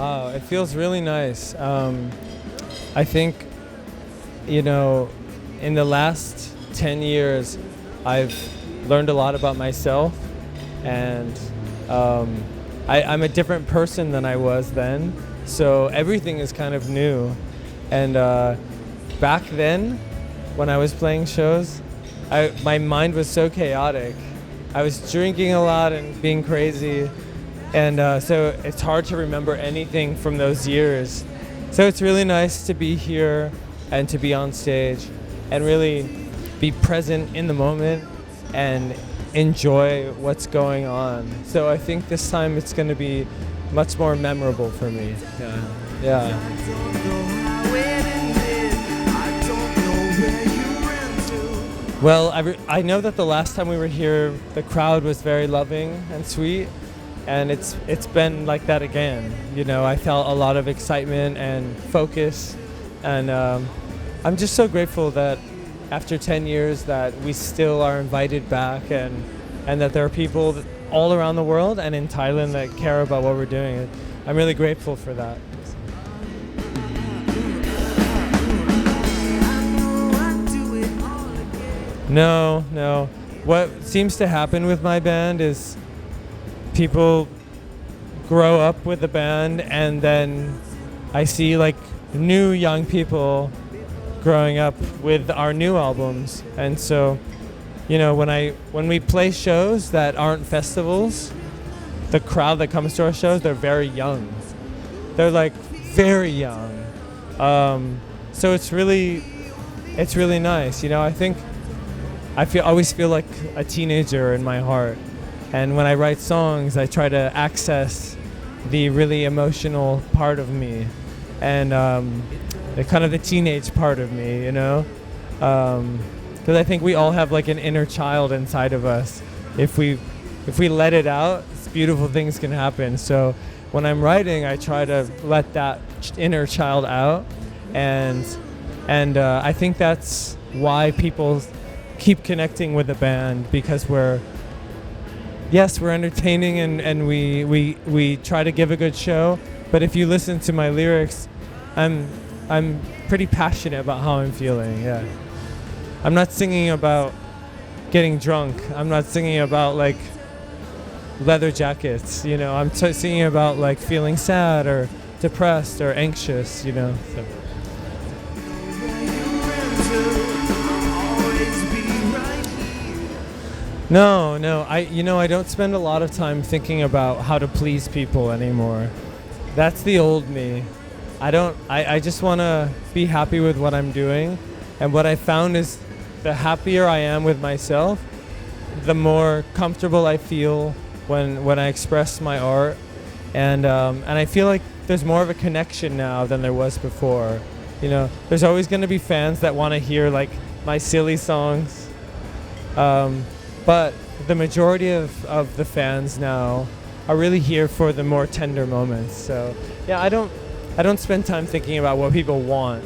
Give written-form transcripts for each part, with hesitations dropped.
Wow, it feels really nice. I think, you know, in the last 10 years, I've learned a lot about myself, and I'm a different person than I was then. So everything is kind of new. And back then, when I was playing shows, my mind was so chaotic. I was drinking a lot and being crazy. And so it's hard to remember anything from those years. So it's really nice to be here and to be on stage and really be present in the moment and enjoy what's going on. So I think this time it's going to be much more memorable for me. Yeah. Well, I know that the last time we were here, the crowd was very loving and sweet, and it's been like that again. You know, I felt a lot of excitement and focus, and I'm just so grateful that after 10 years that we still are invited back, and that there are people all around the world and in Thailand that care about what we're doing. I'm really grateful for that. No. What seems to happen with my band is people grow up with the band, and then I see like new young people growing up with our new albums. And so, you know, when we play shows that aren't festivals, the crowd that comes to our shows, they're very young. They're like very young. So it's really nice. You know, I think I always feel like a teenager in my heart. And when I write songs, I try to access the really emotional part of me, and the kind of the teenage part of me, you know? Because I think we all have like an inner child inside of us. If we let it out, beautiful things can happen. So when I'm writing, I try to let that inner child out, and I think that's why people keep connecting with the band, because we're entertaining and we try to give a good show. But if you listen to my lyrics, I'm pretty passionate about how I'm feeling. Yeah, I'm not singing about getting drunk. I'm not singing about like leather jackets. You know, I'm singing about like feeling sad or depressed or anxious. You know. So. No. I don't spend a lot of time thinking about how to please people anymore. That's the old me. I just want to be happy with what I'm doing. And what I found is the happier I am with myself, the more comfortable I feel when I express my art. And I feel like there's more of a connection now than there was before. You know, there's always going to be fans that want to hear like my silly songs. But the majority of the fans now are really here for the more tender moments. So yeah, I don't spend time thinking about what people want.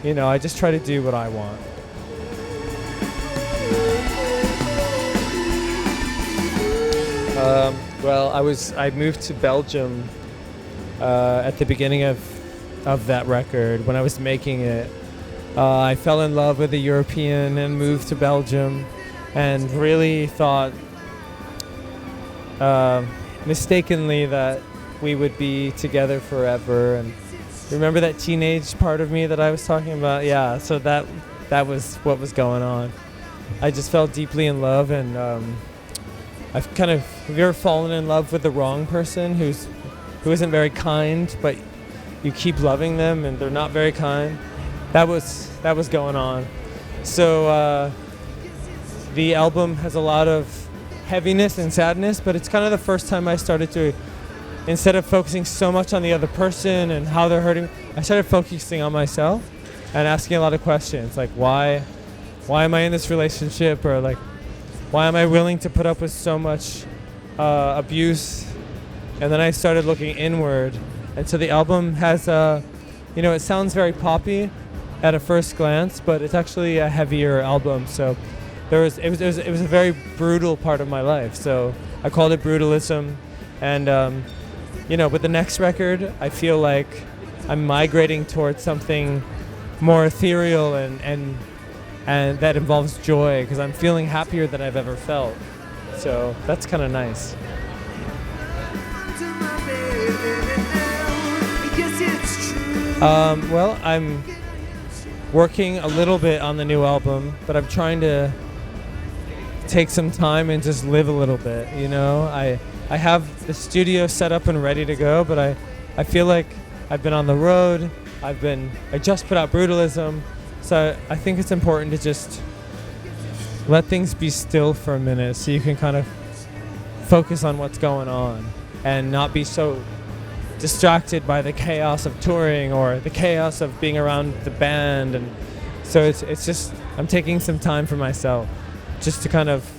You know, I just try to do what I want. Well, I moved to Belgium at the beginning of that record. When I was making it, I fell in love with a European and moved to Belgium. And really thought mistakenly that we would be together forever. And remember that teenage part of me that I was talking about? Yeah, so that was what was going on. I just fell deeply in love, and have you ever fallen in love with the wrong person who isn't very kind, but you keep loving them and they're not very kind? That was going on. So the album has a lot of heaviness and sadness, but it's kind of the first time I started to, instead of focusing so much on the other person and how they're hurting, I started focusing on myself and asking a lot of questions, like why am I in this relationship, or like why am I willing to put up with so much abuse? And then I started looking inward, and so the album has it sounds very poppy at a first glance, but it's actually a heavier album. So it was a very brutal part of my life. So I called it Brutalism, and with the next record, I feel like I'm migrating towards something more ethereal and that involves joy, because I'm feeling happier than I've ever felt. So that's kind of nice. Well, I'm working a little bit on the new album, but I'm trying to take some time and just live a little bit, I have the studio set up and ready to go, but I feel like I've been on the road. I just put out Brutalism, so I think it's important to just let things be still for a minute so you can kind of focus on what's going on and not be so distracted by the chaos of touring or the chaos of being around the band. And so it's just, I'm taking some time for myself just to kind of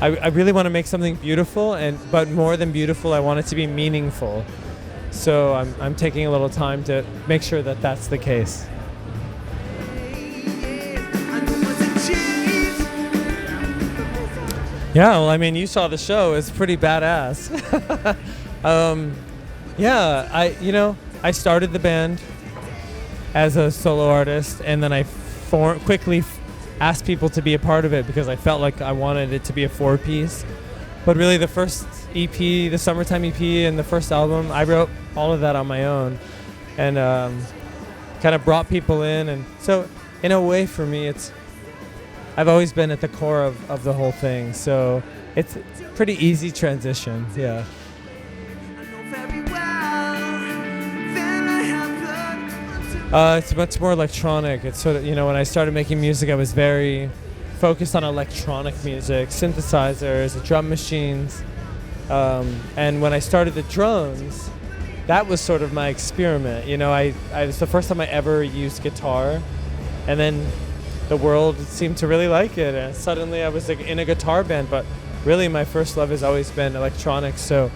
I really want to make something beautiful, but more than beautiful, I want it to be meaningful. So I'm taking a little time to make sure that that's the case. Yeah, well, I mean, you saw the show. It's pretty badass. I started the band as a solo artist, and then I quickly asked people to be a part of it because I felt like I wanted it to be a 4-piece. But really, the first EP, the Summertime EP, and the first album, I wrote all of that on my own, and kind of brought people in. And so, in a way, for me, I've always been at the core of the whole thing. So it's a pretty easy transition. Yeah. It's much more electronic. It's sort of, when I started making music, I was very focused on electronic music, synthesizers, drum machines. And when I started the drums, that was sort of my experiment. I was the first time I ever used guitar, and then the world seemed to really like it. And suddenly I was like in a guitar band, but really my first love has always been electronics. So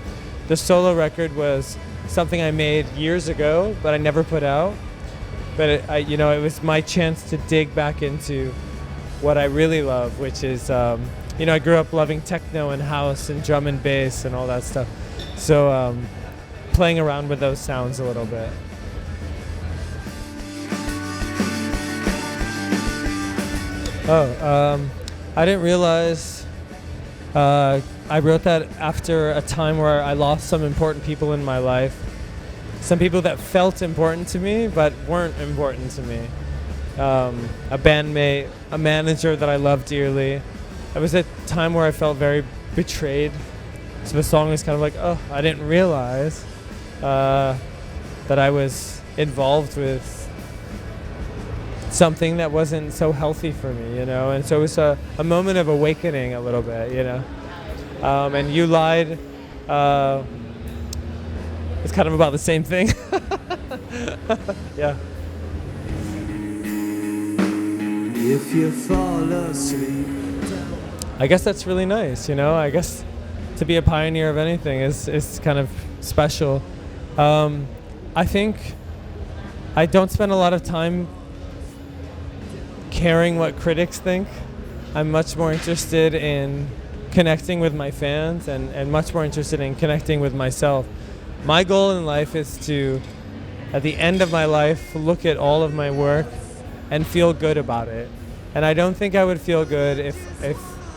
the solo record was something I made years ago, but I never put out. But it was my chance to dig back into what I really love, which is, I grew up loving techno and house and drum and bass and all that stuff. So playing around with those sounds a little bit. I didn't realize I wrote that after a time where I lost some important people in my life. Some people that felt important to me but weren't important to me. A bandmate, a manager that I loved dearly. It was a time where I felt very betrayed. So the song is kind of like, oh, I didn't realize that I was involved with something that wasn't so healthy for me, And so it was a moment of awakening a little bit, And You Lied, it's kind of about the same thing. Yeah. If you fall asleep. I guess that's really nice, I guess to be a pioneer of anything is kind of special. I think I don't spend a lot of time caring what critics think. I'm much more interested in connecting with my fans and much more interested in connecting with myself. My goal in life is to, at the end of my life, look at all of my work and feel good about it. And I don't think I would feel good if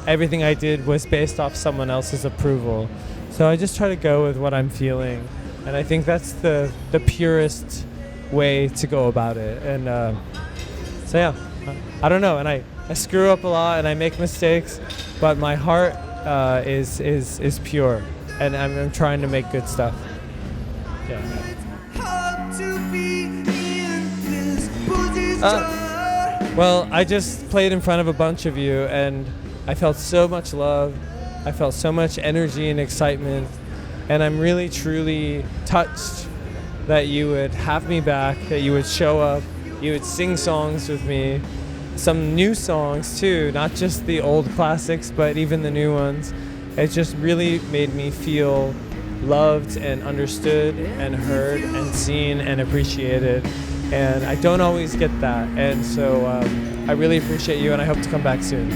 everything I did was based off someone else's approval. So I just try to go with what I'm feeling. And I think that's the purest way to go about it. And so yeah, I don't know. And I screw up a lot and I make mistakes, but my heart is pure. And I'm trying to make good stuff. Yeah. Well, I just played in front of a bunch of you, and I felt so much love. I felt so much energy and excitement, and I'm really, truly touched that you would have me back, that you would show up, you would sing songs with me, some new songs too, not just the old classics, but even the new ones. It just really made me feel loved and understood and heard and seen and appreciated, and I don't always get that, and so I really appreciate you, and I hope to come back soon.